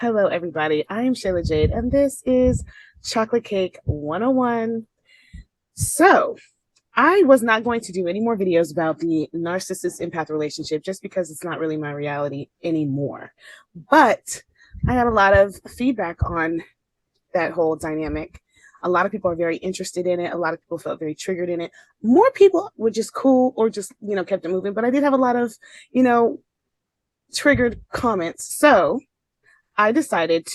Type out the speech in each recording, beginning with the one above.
Hello, everybody. I am Shayla Jade, and this is Chocolate Cake 101. So, I was not going to do any more videos about the narcissist empath relationship just because it's not really my reality anymore. But I had a lot of feedback on that whole dynamic. A lot of people are very interested in it. A lot of people felt very triggered in it. More people were just cool or just, kept it moving. But I did have a lot of, triggered comments. So, I decided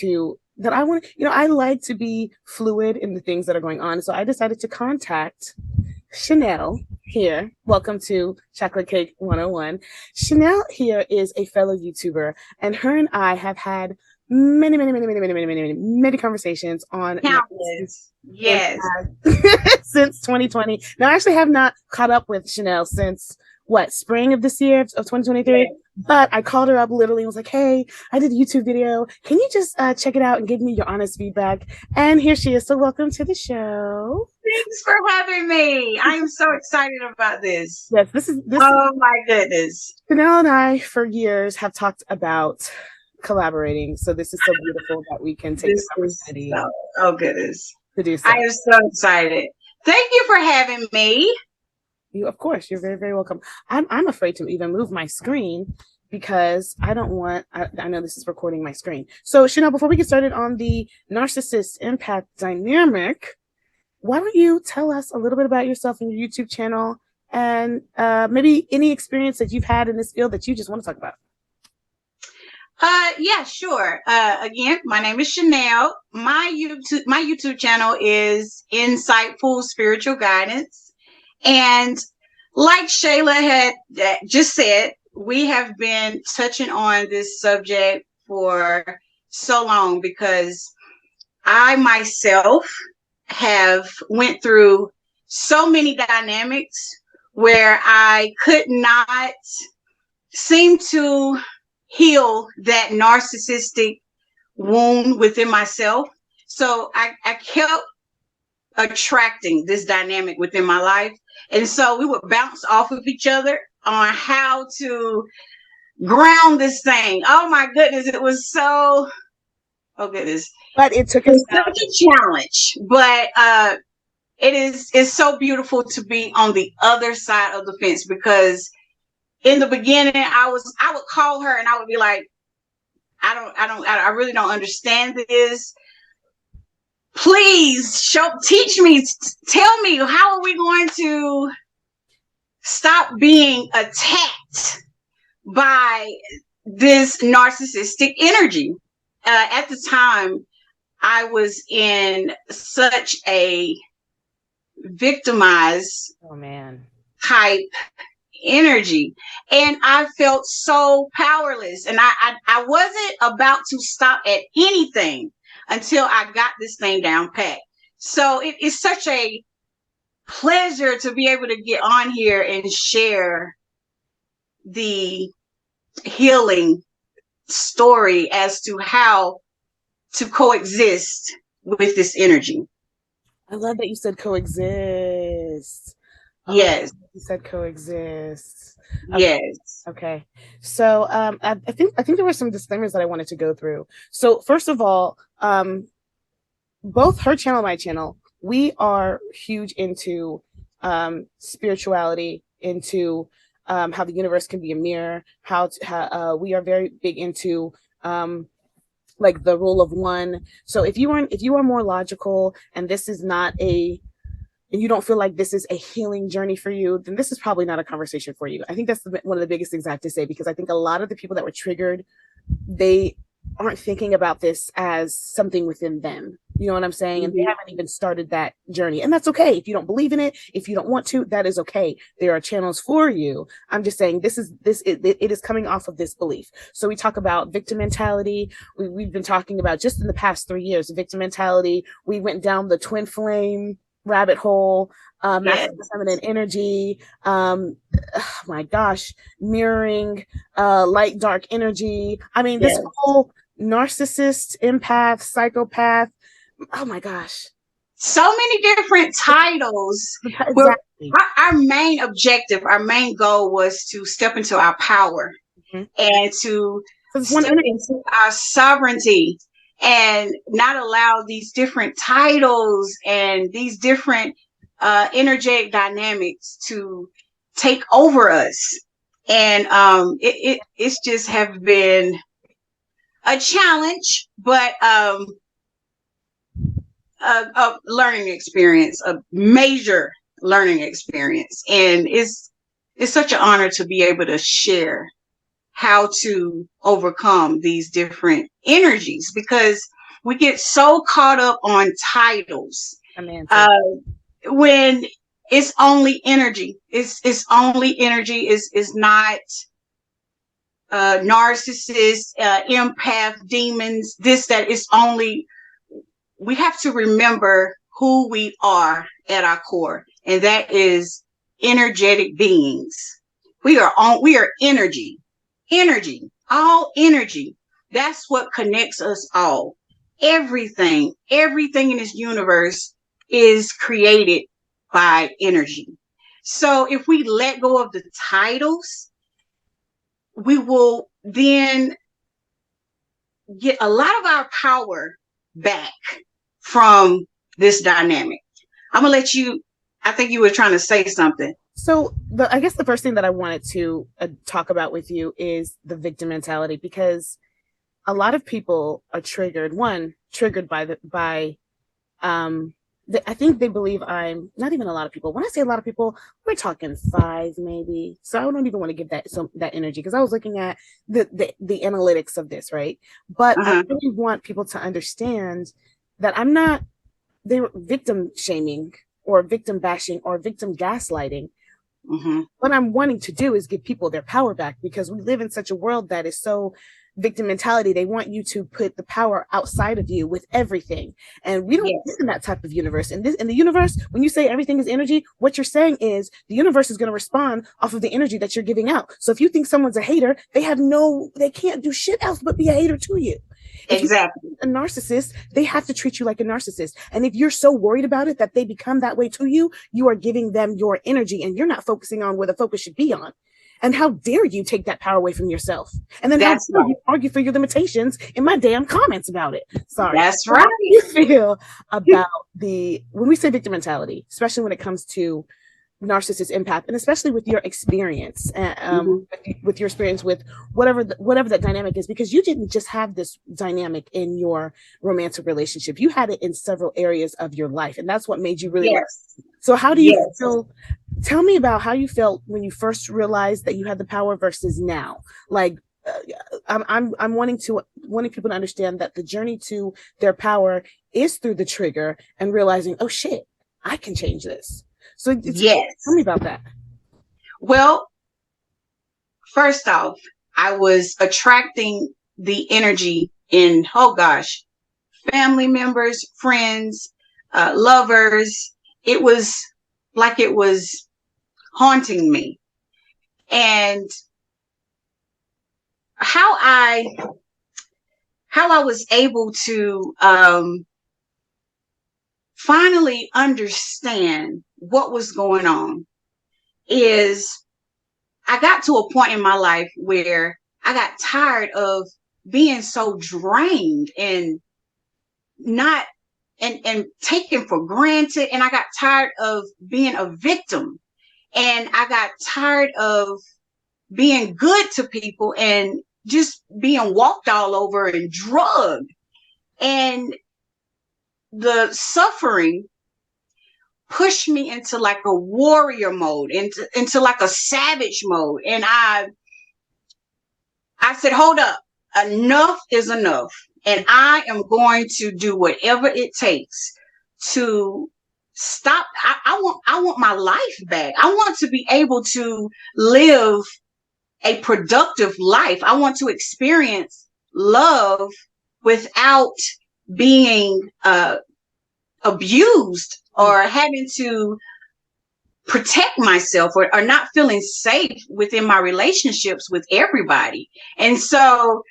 I like to be fluid in the things that are going on. So I decided to contact Chanelle here. Welcome to Chocolate Cake 101. Chanelle here is a fellow YouTuber, and her and I have had many conversations on countless. Yes. Since 2020. Now, I actually have not caught up with Chanelle since spring of this year of 2023. Yeah. But I called her up literally and was like, hey, I did a YouTube video. Can you just check it out and give me your honest feedback? And here she is. So welcome to the show. Thanks for having me. I am so excited about this. Yes, this oh my goodness. Chanelle and I for years have talked about collaborating. So this is so beautiful that we can take this opportunity. Oh goodness. To do so. I am so excited. Thank you for having me. Of course, you're very, very welcome. I'm afraid to even move my screen because I don't want, I know this is recording my screen. So Chanelle, before we get started on the narcissist empath dynamic, why don't you tell us a little bit about yourself and your YouTube channel and maybe any experience that you've had in this field that you just want to talk about? Yeah, sure. Again, my name is Chanelle. My YouTube channel is Insightful Spiritual Guidance. And like Shayla had just said, we have been touching on this subject for so long because I myself have went through so many dynamics where I could not seem to heal that narcissistic wound within myself. So I kept attracting this dynamic within my life. And so we would bounce off of each other on how to ground this thing. Oh my goodness. It was so, oh goodness. But it took us such a challenge. But it's so beautiful to be on the other side of the fence because in the beginning I would call her and I would be like, I really don't understand this. Please teach me, tell me, how are we going to stop being attacked by this narcissistic energy? At the time, I was in such a victimized type energy, and I felt so powerless, and I wasn't about to stop at anything until I got this thing down pat. So it is such a pleasure to be able to get on here and share the healing story as to how to coexist with this energy. I love that you said coexist. Yes. You said coexist. Okay. Yes. Okay. So I think there were some disclaimers that I wanted to go through. So first of all, both her channel and my channel, we are huge into spirituality, into how the universe can be a mirror, how we are very big into like the rule of one. So if you are more logical and this is not and you don't feel like this is a healing journey for you, then this is probably not a conversation for you. I think that's one of the biggest things I have to say, because I think a lot of the people that were triggered, they aren't thinking about this as something within them. You know what I'm saying? And they haven't even started that journey. And that's okay. If you don't believe in it, if you don't want to, that is okay. There are channels for you. I'm just saying it is coming off of this belief. So we talk about victim mentality. We've been talking about just in the past 3 years, victim mentality. We went down the twin flame rabbit hole, masculine feminine energy, oh my gosh, mirroring, light dark energy. I mean, this whole narcissist, empath, psychopath. Oh my gosh. So many different titles. Exactly. Our main objective, our main goal was to step into our power and to step into our sovereignty and not allow these different titles and these different energetic dynamics to take over us. And it's just have been a challenge, but a learning experience, a major learning experience. And it's such an honor to be able to share how to overcome these different energies, because we get so caught up on titles when it's only energy. It's only energy. Is not narcissist, empath, demons, this, that. It's only, we have to remember who we are at our core, and that is energetic beings. We are energy, all energy. That's what connects us all. Everything in this universe is created by energy. So if we let go of the titles, we will then get a lot of our power back from this dynamic. I'm gonna let you, I think you were trying to say something. So I guess the first thing that I wanted to talk about with you is the victim mentality, because a lot of people are triggered by I think they believe I'm not even a lot of people. When I say a lot of people, we're talking 5 maybe. So I don't even want to give that energy, because I was looking at the analytics of this, right? But I really want people to understand that I'm not victim shaming or victim bashing or victim gaslighting. What I'm wanting to do is give people their power back, because we live in such a world that is so victim mentality. They want you to put the power outside of you with everything, and we don't live in that type of universe. In the universe, when you say everything is energy, what you're saying is the universe is going to respond off of the energy that you're giving out. So if you think someone's a hater, they can't do shit else but be a hater to you. Exactly. If you're a narcissist, they have to treat you like a narcissist. And if you're so worried about it that they become that way to you, you are giving them your energy, and you're not focusing on where the focus should be on. And how dare you take that power away from yourself? And then how dare you argue for your limitations in my damn comments about it? Sorry. That's right. How do you feel about when we say victim mentality, especially when it comes to narcissist, empath, and especially with your experience, with your experience with whatever that dynamic is, because you didn't just have this dynamic in your romantic relationship, you had it in several areas of your life, and that's what made you really So how do you feel? Tell me about how you felt when you first realized that you had the power versus now. Like, I'm wanting people to understand that the journey to their power is through the trigger and realizing, oh shit, I can change this. So tell me about that. Well, first off, I was attracting the energy in, family members, friends, lovers. It was like it was haunting me. And how I was able to finally understand what was going on is I got to a point in my life where I got tired of being so drained and not and taken for granted. And I got tired of being a victim. And I got tired of being good to people and just being walked all over and drugged. And the suffering pushed me into like a warrior mode, into like a savage mode. And I said, hold up, enough is enough. And I am going to do whatever it takes to stop. I want my life back. I want to be able to live a productive life. I want to experience love without being abused or having to protect myself or not feeling safe within my relationships with everybody. And so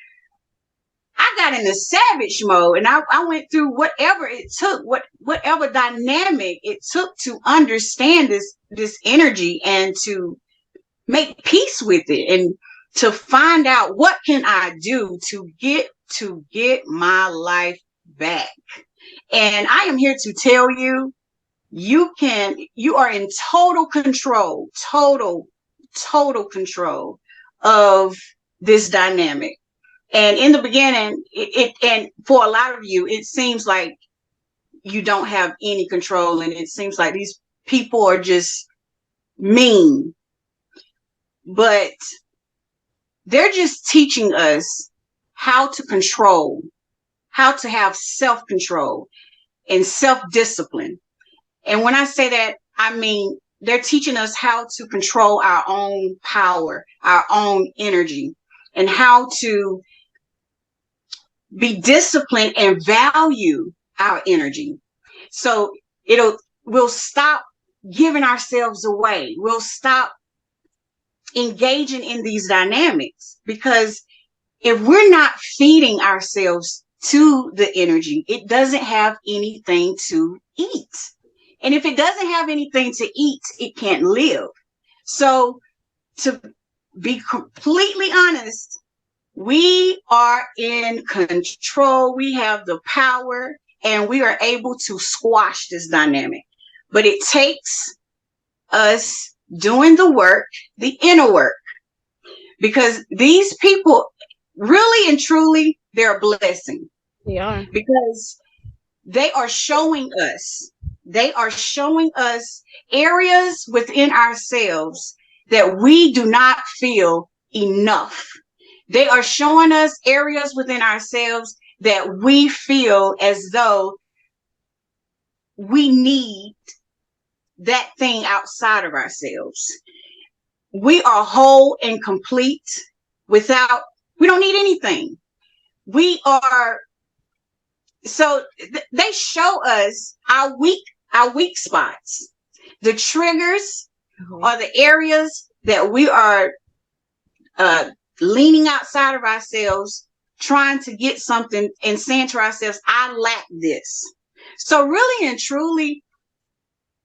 I got into savage mode, and I went through whatever it took, whatever dynamic it took to understand this energy and to make peace with it and to find out what can I do to get my life back. And I am here to tell you, you are in total control, total control of this dynamic. And in the beginning, and for a lot of you, it seems like you don't have any control, and it seems like these people are just mean. But they're just teaching us how to control, how to have self-control and self-discipline. And when I say that, I mean, they're teaching us how to control our own power, our own energy, and how to be disciplined and value our energy. So we'll stop giving ourselves away. We'll stop engaging in these dynamics, because if we're not feeding ourselves to the energy, it doesn't have anything to eat. And if it doesn't have anything to eat, it can't live. So to be completely honest, we are in control. We have the power, and we are able to squash this dynamic. But it takes us doing the work, the inner work, because these people really and truly, they're a blessing. They are. Because they are showing us areas within ourselves that we do not feel enough. They are showing us areas within ourselves that we feel as though we need that thing outside of ourselves. We are whole and complete we don't need anything. We are, so they show us our weak spots. The triggers are the areas that we are leaning outside of ourselves, trying to get something and saying to ourselves, I lack this. So really and truly,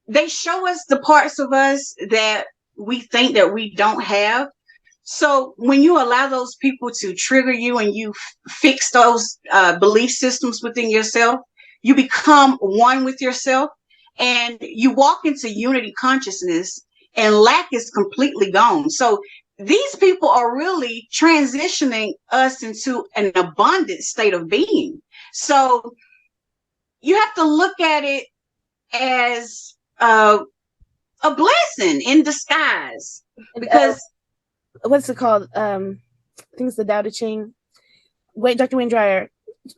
they show us the parts of us that we think that we don't have. So when you allow those people to trigger you and you fix those belief systems within yourself, you become one with yourself and you walk into unity consciousness, and lack is completely gone. So these people are really transitioning us into an abundant state of being. So you have to look at it as a blessing in disguise, because what's it called? I think it's the Tao Te Ching. Dr. Wayne Dyer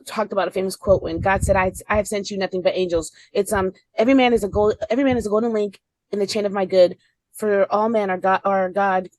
talked about a famous quote when God said, I have sent you nothing but angels. It's every man is a golden link in the chain of my good, for all men are God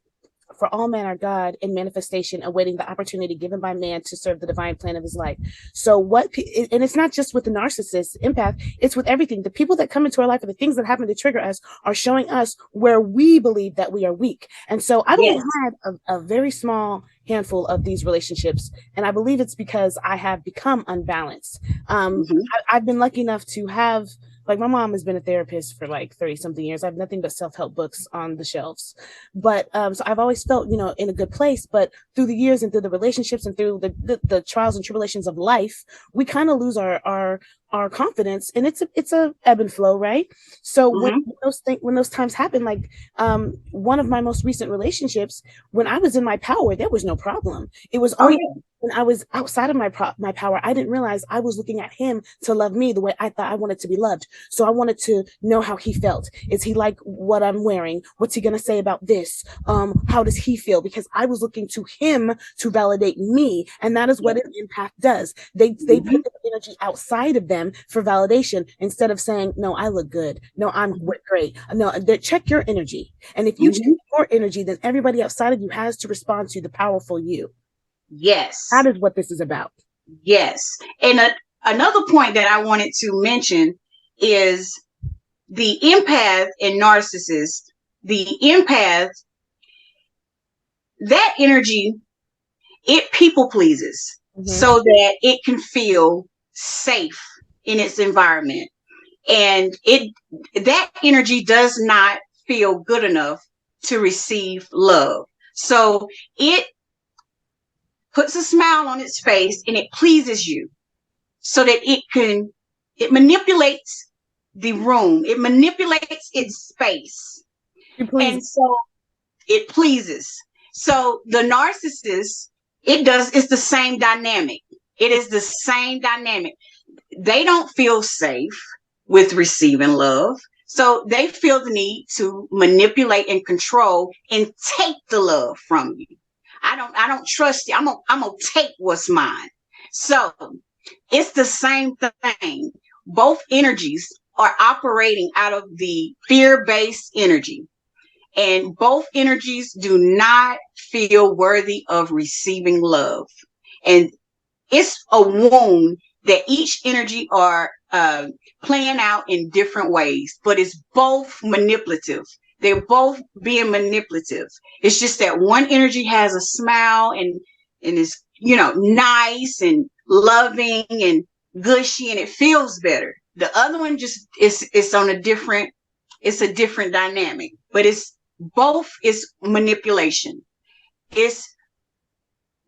for all men are God in manifestation, awaiting the opportunity given by man to serve the divine plan of his life. So and it's not just with the narcissist empath, it's with everything. The people that come into our life and the things that happen to trigger us are showing us where we believe that we are weak. And so I've only had a very small handful of these relationships, and I believe it's because I have become unbalanced. I've been lucky enough to have, like, my mom has been a therapist for like 30 something years. I have nothing but self-help books on the shelves. But so I've always felt, in a good place. But through the years and through the relationships and through the trials and tribulations of life, we kind of lose our confidence, and it's a ebb and flow, right? So when those times happen, like one of my most recent relationships, when I was in my power, there was no problem. It was only when I was outside of my power, I didn't realize I was looking at him to love me the way I thought I wanted to be loved. So I wanted to know how he felt. Is he like what I'm wearing? What's he going to say about this? How does he feel? Because I was looking to him to validate me. And that is what an empath does. They put the energy outside of them for validation, instead of saying, no, I look good. No, I'm great. No, check your energy. And if you check your energy, then everybody outside of you has to respond to the powerful you. Yes. That is what this is about. Yes. And another point that I wanted to mention is the empath and narcissist. The empath, that energy, it people pleases so that it can feel safe in its environment. And that energy does not feel good enough to receive love. So it puts a smile on its face, and it pleases you so that it manipulates the room. It manipulates its space. And so it pleases. So the narcissist, it's the same dynamic. It is the same dynamic. They don't feel safe with receiving love. So they feel the need to manipulate and control and take the love from you. I don't trust you. I'm gonna take what's mine. So it's the same thing. Both energies are operating out of the fear-based energy. And both energies do not feel worthy of receiving love. And it's a wound that each energy are playing out in different ways, but it's both manipulative. They're both being manipulative. It's just that one energy has a smile and is, nice and loving and gushy, and it feels better. The other one just it's a different dynamic, but it's both is manipulation. It's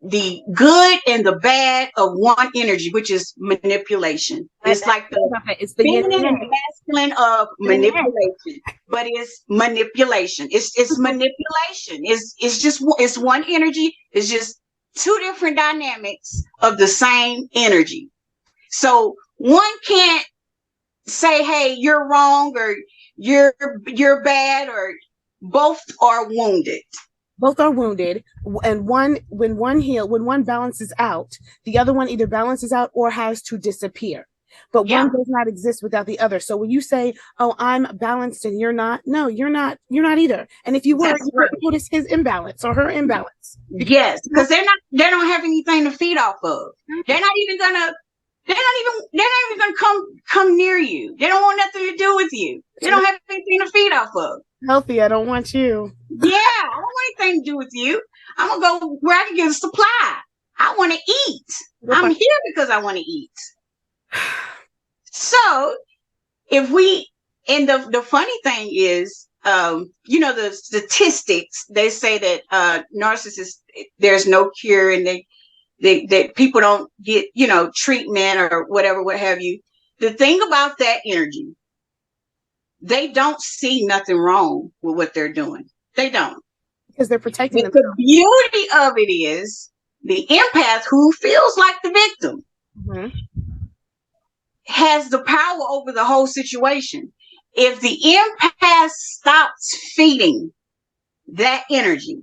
the good and the bad of one energy, which is manipulation. It's like the feminine and masculine of manipulation, but it's manipulation. It's manipulation. It's one energy. It's just two different dynamics of the same energy. So one can't say, "Hey, you're wrong," or "You're bad," or both are wounded. Both are wounded, and when one balances out, the other one either balances out or has to disappear. But one does not exist without the other. So when you say, "Oh, I'm balanced and you're not," no, you're not either. And if you were, you would notice his imbalance or her imbalance. Yes, because they don't have anything to feed off of. They're not even gonna come near you. They don't want nothing to do with you. They don't have anything to feed off of. Healthy, I don't want you. Yeah, I don't want anything to do with you. I'm gonna go where I can get a supply. I want to eat. I'm here because I want to eat. So if we, and the funny thing is, the statistics, they say that narcissists, there's no cure, and they people don't get, treatment or whatever, what have you. The thing about that energy, they don't see nothing wrong with what they're doing. They don't. Because they're protecting themselves. The beauty of it is the empath, who feels like the victim, has the power over the whole situation. If the empath stops feeding that energy,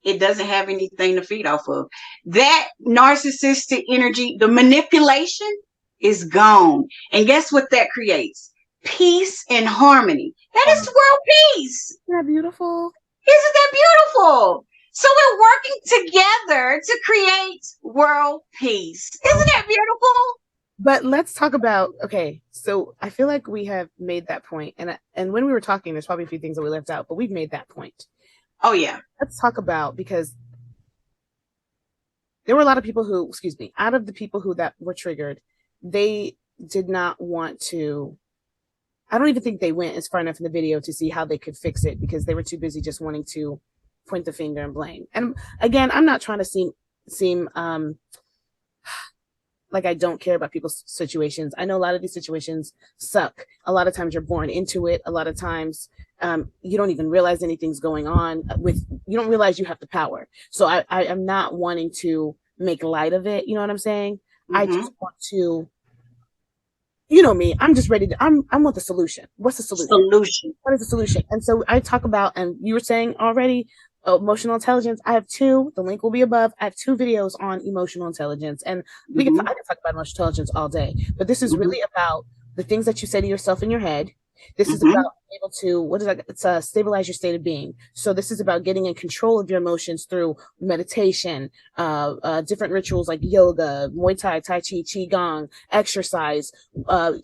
it doesn't have anything to feed off of. That narcissistic energy, the manipulation is gone. And guess what that creates? Peace and harmony. That is world peace. Isn't that beautiful? Isn't that beautiful? So we're working together to create world peace. Isn't that beautiful? But let's talk about, okay, so I feel like we have made that point. And when we were talking, there's probably a few things that we left out, but we've made that point. Oh, yeah. Let's talk about, because there were a lot of people who, out of the people who that were triggered, they did not want to, I don't even think they went as far enough in the video to see how they could fix it, because they were too busy just wanting to point the finger and blame. And again, I'm not trying to seem like I don't care about people's situations. I know a lot of these situations suck. A lot of times you're born into it. A lot of times you don't even realize anything's going on you don't realize you have the power. So I am not wanting to make light of it. You know what I'm saying? I just want to, you know me, I'm just ready to, I want the solution. What's the solution? What is the solution? And so I talk about, and you were saying already, emotional intelligence. I have two, the link will be above. I have 2 videos on emotional intelligence, and I can talk about emotional intelligence all day, but this is really about the things that you say to yourself in your head. This is about being able to, it's stabilize your state of being. So this is about getting in control of your emotions through meditation, different rituals like yoga, Muay Thai, Tai Chi, Qigong, exercise,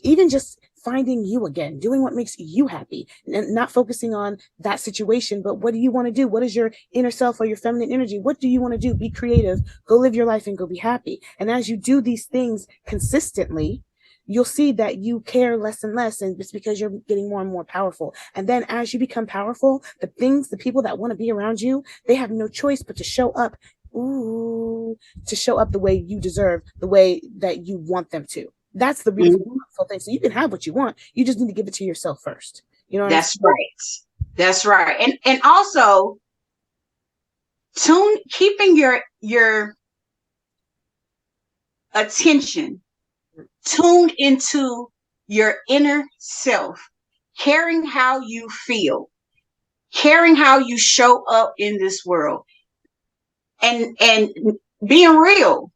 even just finding you again, doing what makes you happy, and not focusing on that situation, but what do you want to do? What is your inner self or your feminine energy? What do you want to do? Be creative, go live your life, and go be happy. And as you do these things consistently, you'll see that you care less and less, and it's because you're getting more and more powerful. And then as you become powerful, the people that want to be around you, they have no choice but to show up ooh, to show up the way you deserve, the way that you want them to. That's the beautiful thing. So you can have what you want. You just need to give it to yourself first. You know what That's I'm saying? right. That's right. And also keeping your attention tuned into your inner self, caring how you feel, caring how you show up in this world, and being real.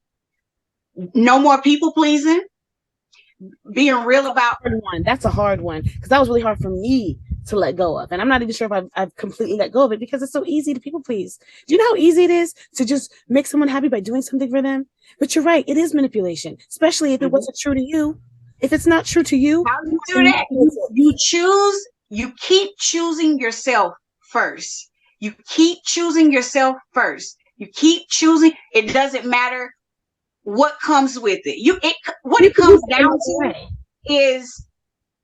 No more people pleasing. Being real about that's a hard one because that was really hard for me to let go of, and I'm not even sure if I've completely let go of it because it's so easy to people please. Do you know how easy it is to just make someone happy by doing something for them? But you're right, it is manipulation, especially if it wasn't true to you. If it's not true to you, how you do that, you keep choosing yourself first. You keep choosing yourself first. You keep choosing. It doesn't matter what comes with it. What it comes down to is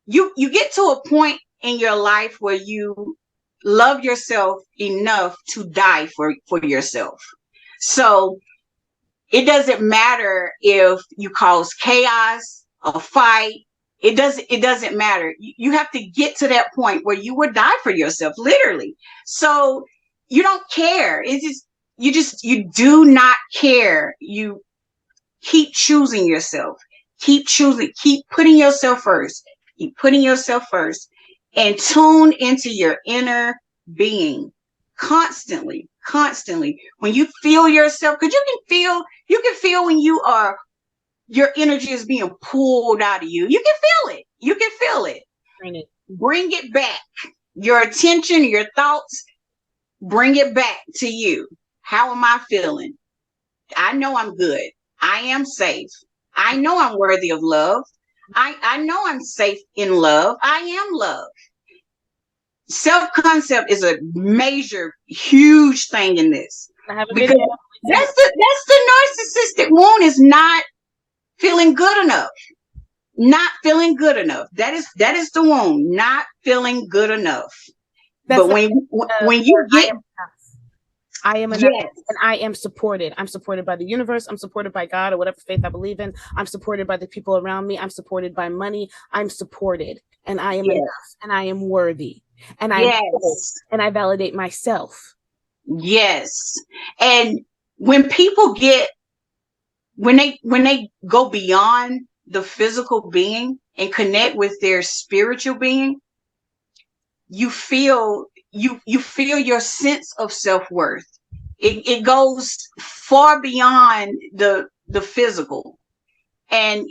you get to a point in your life where you love yourself enough to die for yourself. So it doesn't matter if you cause chaos, a fight. It doesn't matter. You have to get to that point where you would die for yourself, literally. So you don't care. It's just you do not care. You keep choosing yourself. Keep putting yourself first. Keep putting yourself first, and tune into your inner being constantly. When you feel yourself, because you can feel when your energy is being pulled out of you. You can feel it. Bring it back. Your attention, your thoughts, bring it back to you. How am I feeling? I know I'm good. I am safe. I know I'm worthy of love. I know I'm safe in love. I am love. Self-concept is a major, huge thing in this. Because that's the narcissistic wound, is not feeling good enough. Not feeling good enough. That is the wound. Not feeling good enough. But when you get, I am enough, and I am supported. I'm supported by the universe. I'm supported by God or whatever faith I believe in. I'm supported by the people around me. I'm supported by money. I'm supported, and I am enough, and I am worthy, and and I validate myself. Yes. And when people when they go beyond the physical being and connect with their spiritual being, you feel your sense of self-worth. It goes far beyond the physical. And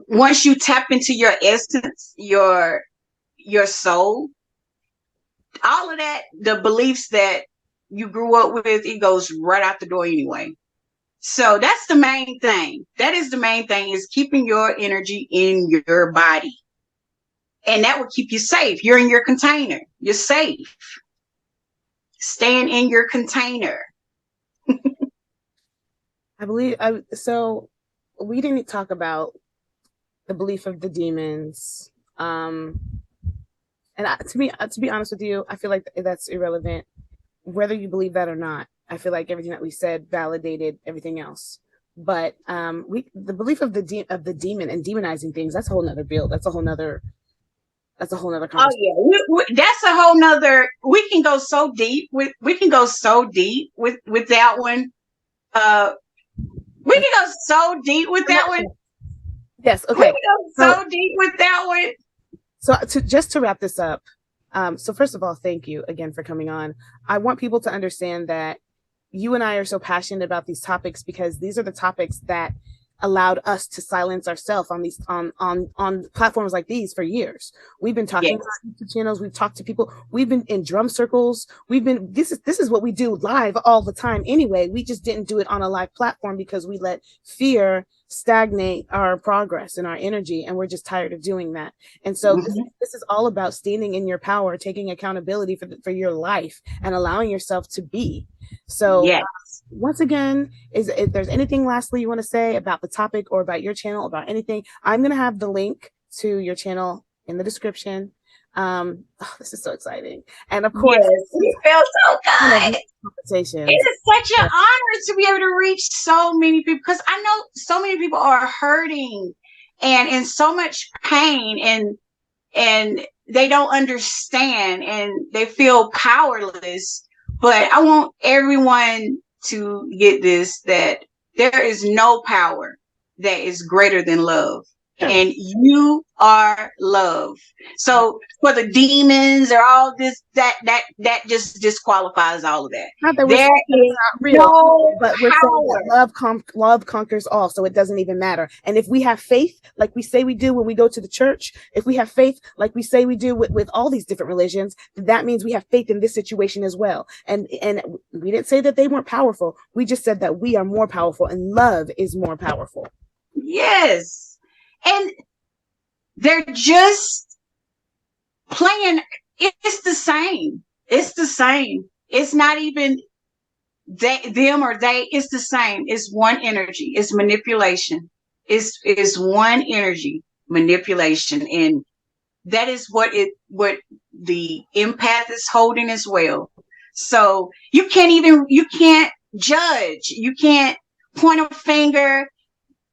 once you tap into your essence, your soul, all of that, the beliefs that you grew up with, it goes right out the door anyway. So that's the main thing. That is the main thing, is keeping your energy in your body. And that will keep you safe. You're in your container. You're safe. Staying in your container. I believe so. We didn't talk about the belief of the demons. And to be honest with you, I feel like that's irrelevant, whether you believe that or not. I feel like everything that we said validated everything else. But the belief of the demon and demonizing things, that's a whole nother build. That's a whole nother conversation. Oh yeah, that's a whole nother. We can go so deep with that one. We can go so deep with that one. Yes. Okay. We can go so deep with that one. So just to wrap this up, so first of all, thank you again for coming on. I want people to understand that you and I are so passionate about these topics because these are the topics that allowed us to silence ourselves on these on platforms like these for years. We've been talking about YouTube channels. We've talked to people. We've been in drum circles. This is what we do live all the time anyway. We just didn't do it on a live platform because we let fear stagnate our progress and our energy, and we're just tired of doing that. And so this is all about standing in your power, taking accountability for your life, and allowing yourself to be. So once again, if there's anything lastly you want to say about the topic or about your channel, about anything, I'm going to have the link to your channel in the description. This is so exciting. And of course, Yes, it feels so good. It conversations. is such an honor to be able to reach so many people, because I know so many people are hurting and in so much pain, and they don't understand and they feel powerless. But I want everyone to get this, that there is no power that is greater than love. And you are love. So for the demons or all this, that just disqualifies all of that. Not that we're There saying that it's is not real, no but we're saying power. that love conquers all, so it doesn't even matter. And if we have faith, like we say we do when we go to the church, if we have faith, like we say we do with all these different religions, that means we have faith in this situation as well. And we didn't say that they weren't powerful. We just said that we are more powerful, and love is more powerful. Yes. And they're just playing. It's the same. It's the same. It's not even them or they. It's the same. It's one energy. It's manipulation. It's one energy, manipulation. And that is what the empath is holding as well. So you can't judge. You can't point a finger.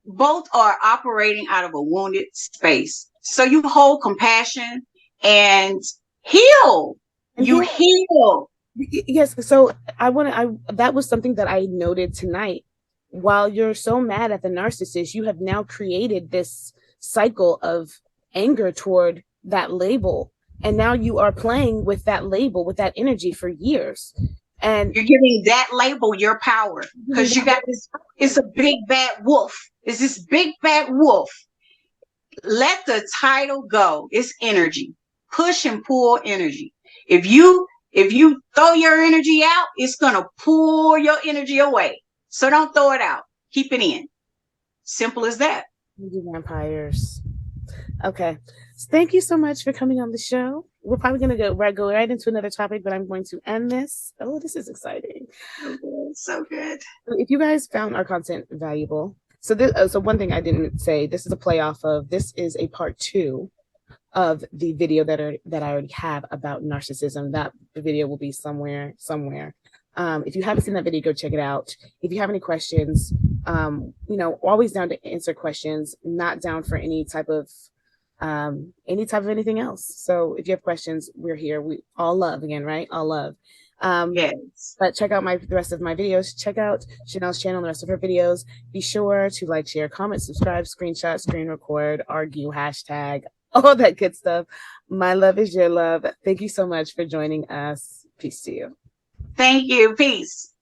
Both are operating out of a wounded space. So you hold compassion and heal. You heal. Yes. So that was something that I noted tonight. While you're so mad at the narcissist, you have now created this cycle of anger toward that label. And now you are playing with that label, with that energy for years. And you're giving that label your power, because you got this. It's a big bad wolf. It's this big bad wolf. Let the title go. It's energy. Push and pull energy. If you throw your energy out, it's gonna pull your energy away. So don't throw it out. Keep it in. Simple as that. Vampires. Okay. So thank you so much for coming on the show. We're probably going to go right into another topic, but I'm going to end this. Oh, this is exciting. So good. If you guys found our content valuable, so one thing I didn't say, this is a play off of, this is a part 2 of the video that I already have about narcissism. That video will be somewhere. If you haven't seen that video, go check it out. If you have any questions, always down to answer questions, not down for any type of anything else. So if you have questions, we're here. We all love, again, right? All love. Yes. But check out the rest of my videos. Check out Chanelle's channel and the rest of her videos. Be sure to like, share, comment, subscribe, screenshot, screen record, argue, hashtag, all that good stuff. My love is your love. Thank you so much for joining us. Peace to you. Thank you. Peace.